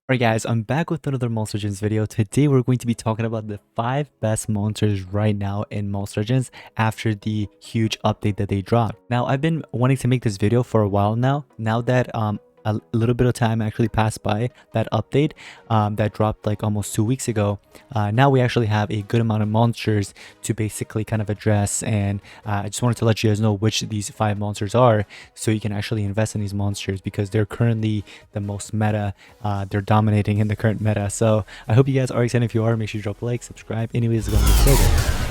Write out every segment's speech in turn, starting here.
Alright guys, I'm back with another Monster Legends video. Today we're going to be talking about the 5 best monsters right now in Monster Legends after the huge update that they dropped. Now I've been wanting to make this video for a while now. Now that a little bit of time actually passed by that update that dropped like almost 2 weeks ago. Now we actually have a good amount of monsters to basically kind of address, and I just wanted to let you guys know which these 5 monsters are so you can actually invest in these monsters because they're currently the most meta. They're dominating in the current meta. So I hope you guys are excited. If you are, make sure you drop a like, subscribe. Anyways, let's go get started.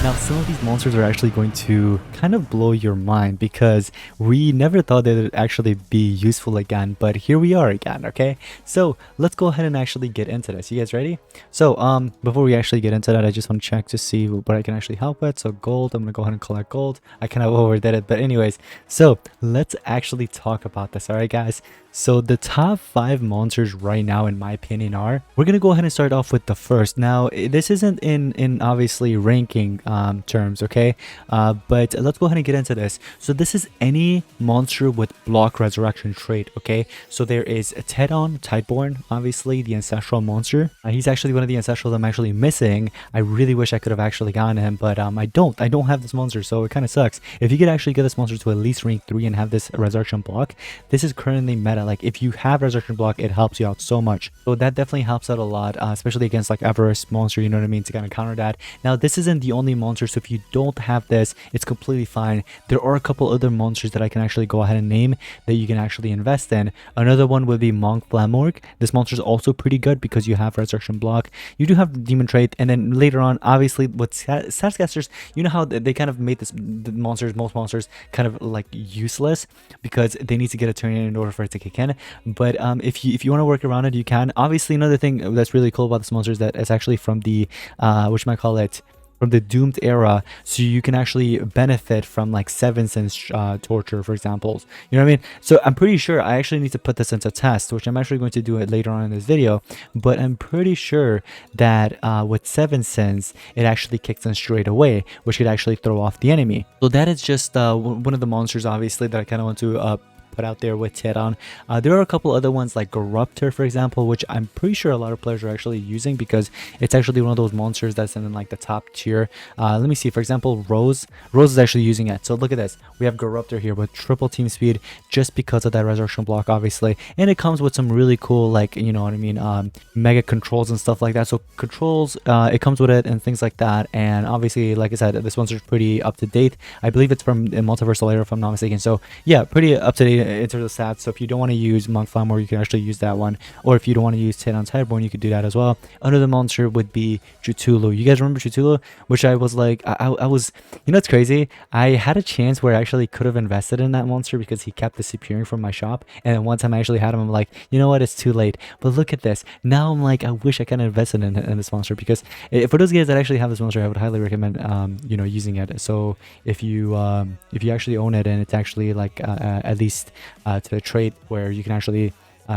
Now, some of these monsters are actually going to kind of blow your mind because we never thought they would actually be useful again, but here we are again, okay? So let's go ahead and actually get into this. You guys ready? So before we actually get into that, I just want to check to see what I can actually help with. So gold, I'm gonna go ahead and collect gold. I kind of overdid it, but anyways, so let's actually talk about this. All right, guys. So the top 5 monsters right now, in my opinion, are, we're gonna go ahead and start off with the first. Now this isn't in obviously ranking terms, okay, but let's go ahead and get into this. So this is any monster with block resurrection trait, okay? So there is Tedon Tideborn, obviously the ancestral monster. He's actually one of the ancestrals I'm actually missing. I really wish I could have actually gotten him, but I don't have this monster, so it kind of sucks. If you could actually get this monster to at least rank 3 and have this resurrection block, this is currently meta. Like, if you have resurrection block, it helps you out so much. So that definitely helps out a lot, especially against like Everest monster, you know what I mean, to kind of counter that. Now this isn't the only monster, so if you don't have this, it's completely fine. There are a couple other monsters that I can actually go ahead and name that you can actually invest in. Another one would be Monk Flamorg. This monster is also pretty good because you have resurrection block, you do have demon trait, and then later on, obviously with Statcasters, you know how they kind of made most monsters kind of like useless because they need to get a turn in order for it to kick in. But if you want to work around it, you can. Obviously, another thing that's really cool about this monster is that it's actually from the from the doomed era, so you can actually benefit from like 7 Sins torture, for example. You know what I mean? So I'm pretty sure I actually need to put this into test, which I'm actually going to do it later on in this video, but I'm pretty sure that with 7 Sins it actually kicks in straight away, which could actually throw off the enemy. So that is just one of the monsters, obviously, that I kind of want to put out there with Tiran. There are a couple other ones like Corruptor, for example, which I'm pretty sure a lot of players are actually using because it's actually one of those monsters that's in like the top tier. Let me see, for example, Rose is actually using it. So look at this, we have Corruptor here with triple team speed just because of that resurrection block, obviously, and it comes with some really cool, like, you know what I mean, mega controls and stuff like that. So controls, it comes with it and things like that. And obviously, like I said, this monster's pretty up to date. I believe it's from Multiversal Era, if I'm not mistaken. So yeah, pretty up to date in terms of stats. So if you don't want to use Monk Flamor, you can actually use that one, or if you don't want to use Tedon Tideborn, you could do that as well. Another monster would be Cthulhu. You guys remember Cthulhu? Which I was like, I was, you know, it's crazy, I had a chance where I actually could have invested in that monster because he kept disappearing from my shop, and then one time I actually had him, I'm like, you know what, it's too late. But look at this, now I'm like, I wish I could have invested in this monster, because for those guys that actually have this monster, I would highly recommend you know, using it. So if you actually own it and it's actually like at least to the trait where you can actually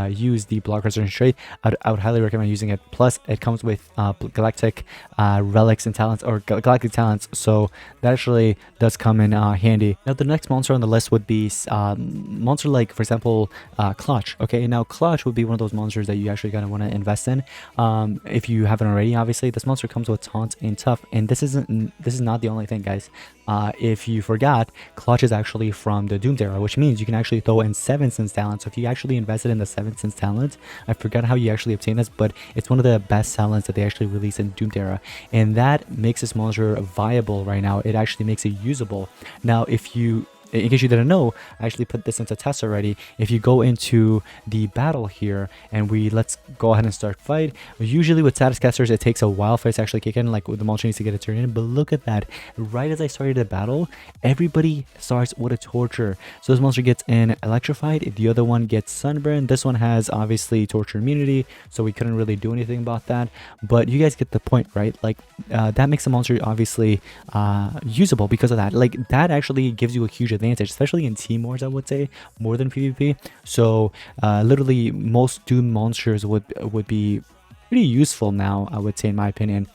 use the block resurrection trait, I would highly recommend using it. Plus it comes with galactic relics and talents, or galactic talents, so that actually does come in handy. Now the next monster on the list would be monster like, for example, Clutch. Okay, now Clutch would be one of those monsters that you actually gonna want to invest in if you haven't already. Obviously this monster comes with taunt and tough, and this is not the only thing, guys. If you forgot, Clutch is actually from the Doomed era, which means you can actually throw in 7 Sins talent. So if you actually invested in the 7 Sins talent, I forgot how you actually obtain this, but it's one of the best talents that they actually release in Doomed era, and that makes this monster viable right now. It actually makes it usable. Now if you, in case you didn't know, I actually put this into test already. If you go into the battle here and let's go ahead and start fight. Usually with Statcasters, it takes a while for it to actually kick in, like the monster needs to get a turn in. But look at that, right as I started the battle, everybody starts with a torture. So this monster gets in electrified, the other one gets sunburn. This one has obviously torture immunity, so we couldn't really do anything about that, but you guys get the point, right? Like that makes the monster obviously usable because of that. Like that actually gives you a huge advantage, especially in team wars, I would say, more than PvP. So literally most Doom monsters would be pretty useful now, I would say, in my opinion,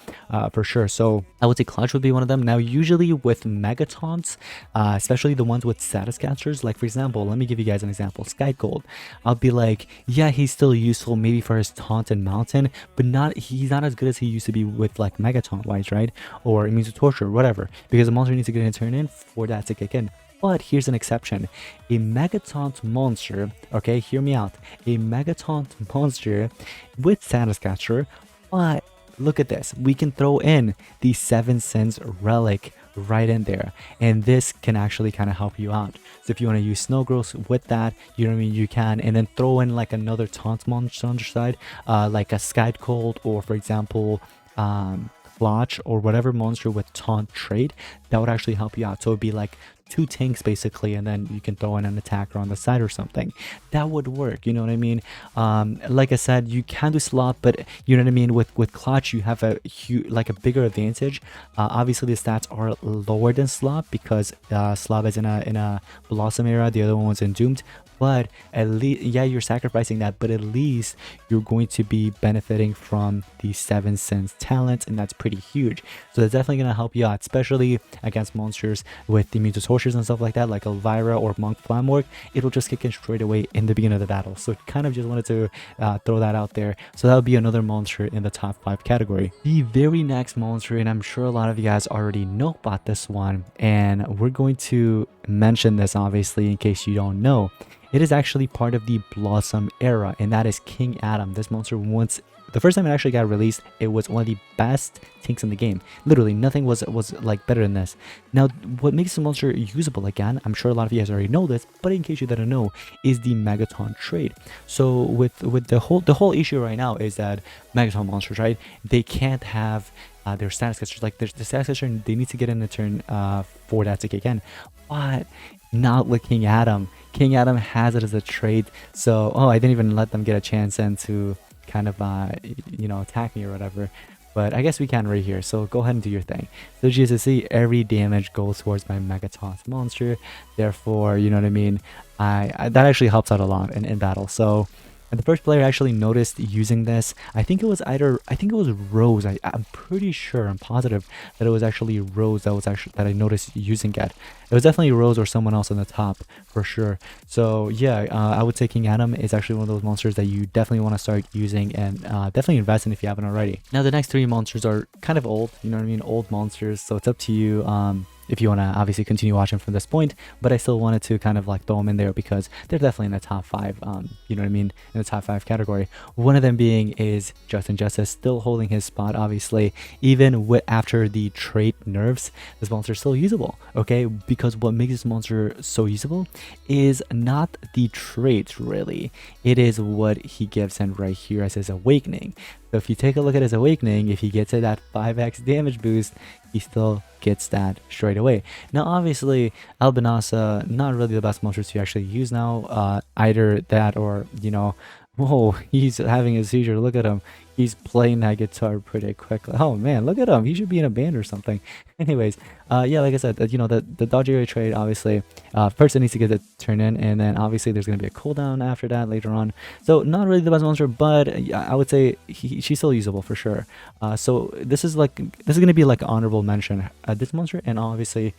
for sure. So I would say Clutch would be one of them. Now, usually with Megatons, especially the ones with status catchers, like for example, let me give you guys an example, Sky Gold. I'll be like, yeah, he's still useful maybe for his taunt and mountain, but he's not as good as he used to be with like Megaton wise, right? Or immune to torture, whatever, because the monster needs to get a turn in for that to kick in. But here's an exception. A Megataunt monster, okay, hear me out. A Megataunt monster with status catcher, but look at this. We can throw in the 7 Sins relic right in there, and this can actually kind of help you out. So if you want to use Snow Growth with that, you know what I mean, you can, and then throw in like another taunt monster on your side, like a Sky Cold, or for example, Clutch, or whatever monster with taunt trait, that would actually help you out. So it'd be like 2 tanks basically, and then you can throw in an attacker on the side or something. That would work, you know what I mean? Like I said, you can do slot, but you know what I mean, with Clutch you have a like a bigger advantage. Obviously the stats are lower than slot because slot is in a Blossom era, the other one was in Doomed, but at least, yeah, you're sacrificing that, but at least you're going to be benefiting from the 7 Sins talent, and that's pretty huge. So that's definitely going to help you out, especially against monsters with the immune to tortures and stuff like that, like Elvira or Monk Flamwork. It'll just kick in straight away in the beginning of the battle. So kind of just wanted to throw that out there. So that would be another monster in the top 5 category. The very next monster, and I'm sure a lot of you guys already know about this one, and we're going to mention this obviously in case you don't know. It is actually part of the Blossom era, and that is King Adam. This monster, once the first time it actually got released, it was one of the best tanks in the game. Literally nothing was like better than this. Now what makes the monster usable, again, I'm sure a lot of you guys already know this, but in case you didn't know, is the Megaton trait. So with the whole issue right now is that Megaton monsters, right, they can't have their status catchers, like the status catcher, they need to get in a turn for that to kick in. But not with King Adam. King Adam has it as a trait, so I didn't even let them get a chance and to kind of you know, attack me or whatever, but I guess we can right here. So go ahead and do your thing. So as you can see, every damage goes towards my Megaton monster, therefore, you know what I mean, I that actually helps out a lot in battle. So and the first player actually noticed using this, I think it was Rose. I'm pretty sure, I'm positive that it was actually Rose that I noticed using it. It was definitely Rose or someone else on the top for sure. So yeah, I would say King Adam is actually one of those monsters that you definitely want to start using, and definitely invest in if you haven't already. Now the next 3 monsters are kind of old, you know what I mean, old monsters, so it's up to you if you want to obviously continue watching from this point, but I still wanted to kind of like throw them in there because they're definitely in the top 5, you know what I mean, in the top 5 category. One of them being is Justin Justice, still holding his spot, obviously, even after the trait nerfs, this monster is still usable, okay, because what makes this monster so usable is not the traits really, it is what he gives in right here as his awakening. So if you take a look at his awakening, if he gets it that 5x damage boost, he still gets that straight away. Now obviously Albinasa, not really the best monster to actually use now, either that or, you know, whoa, he's having a seizure, look at him, he's playing that guitar pretty quickly. Oh man, look at him, he should be in a band or something. Anyways, yeah, like I said, you know, the dodge area trade, obviously, first it needs to get it turned in, and then obviously there's going to be a cooldown after that later on. So not really the best monster, but I would say she's still usable for sure. So this is going to be like an honorable mention, this monster, and obviously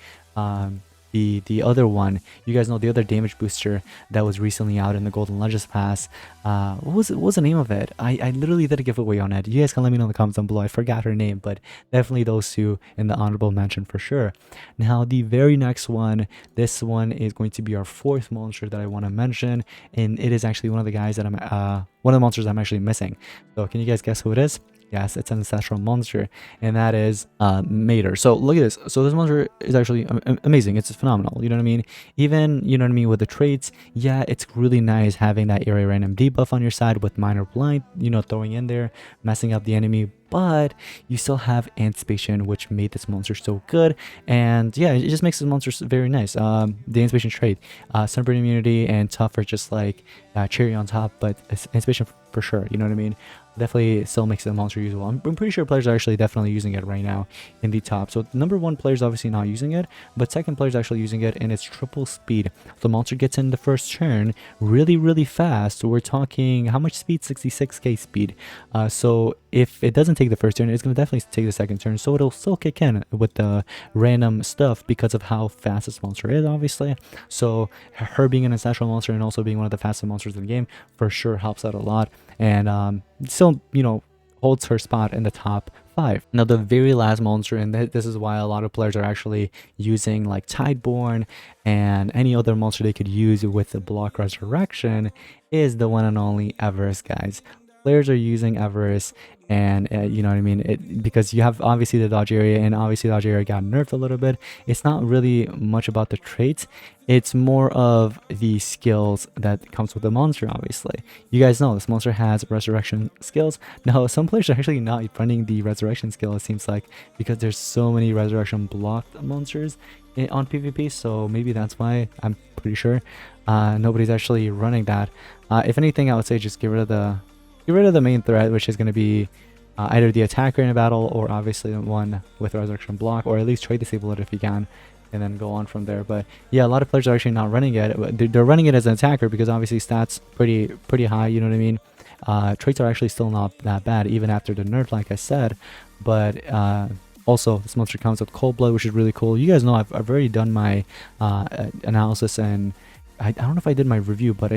the other one, you guys know the other damage booster that was recently out in the Golden Legends Pass. What was the name of it? I literally did a giveaway on it. You guys can let me know in the comments down below. I forgot her name, but definitely those 2 in the honorable mention for sure. Now the very next one, this one is going to be our 4th monster that I want to mention, and it is actually one of the guys that one of the monsters I'm actually missing. So can you guys guess who it is? Yes, it's an ancestral monster, and that is Mater. So look at this. So this monster is actually amazing. It's phenomenal. You know what I mean? Even, you know what I mean, with the traits, yeah, it's really nice having that area random debuff on your side with minor blind, you know, throwing in there, messing up the enemy but you still have anticipation, which made this monster so good. And yeah, it just makes this monster very nice. The anticipation trait, sunburn immunity and tough are just like cherry on top, but it's anticipation for sure, you know what I mean? Definitely still makes the monster usable. I'm pretty sure players are actually definitely using it right now in the top. So number one player is obviously not using it, but second player is actually using it, and it's triple speed. The monster gets in the first turn really fast. We're talking how much speed? 66k speed. So if it doesn't take the first turn, it's going to definitely take the second turn, so it'll still kick in with the random stuff because of how fast this monster is, obviously. So her being an ancestral monster and also being one of the fastest monsters in the game for sure helps out a lot, and still, you know, holds her spot in the top 5. Now the very last monster, and this is why a lot of players are actually using like Tideborn and any other monster they could use with the block resurrection, is the one and only Everest, guys. Players are using Everest, and you know what I mean, because you have obviously the dodge area, and obviously the dodge area got nerfed a little bit. It's not really much about the traits, it's more of the skills that comes with the monster. Obviously, you guys know this monster has resurrection skills. Now some players are actually not running the resurrection skill, it seems like, because there's so many resurrection blocked monsters on PvP, so maybe that's why. I'm pretty sure nobody's actually running that. If anything, I would say just get rid of the main threat, which is going to be either the attacker in a battle, or obviously the one with resurrection block, or at least trade disable it if you can, and then go on from there. But yeah, a lot of players are actually not running it. They're running it as an attacker because obviously stats pretty high, you know what I mean. Traits are actually still not that bad even after the nerf, like I said. But also this monster comes with cold blood, which is really cool. You guys know I've already done my analysis, and I don't know if I did my review, but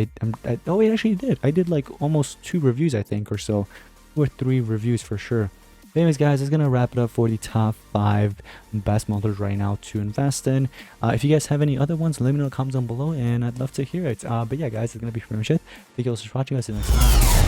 oh, I actually did. I did like almost 2 reviews, I think, or so, or 3 reviews for sure. But anyways, guys, it's gonna wrap it up for the top 5 best monsters right now to invest in. If you guys have any other ones, let me know in the comments down below, and I'd love to hear it. But yeah, guys, it's gonna be pretty much it. Thank you all so much for watching. I'll see you next time.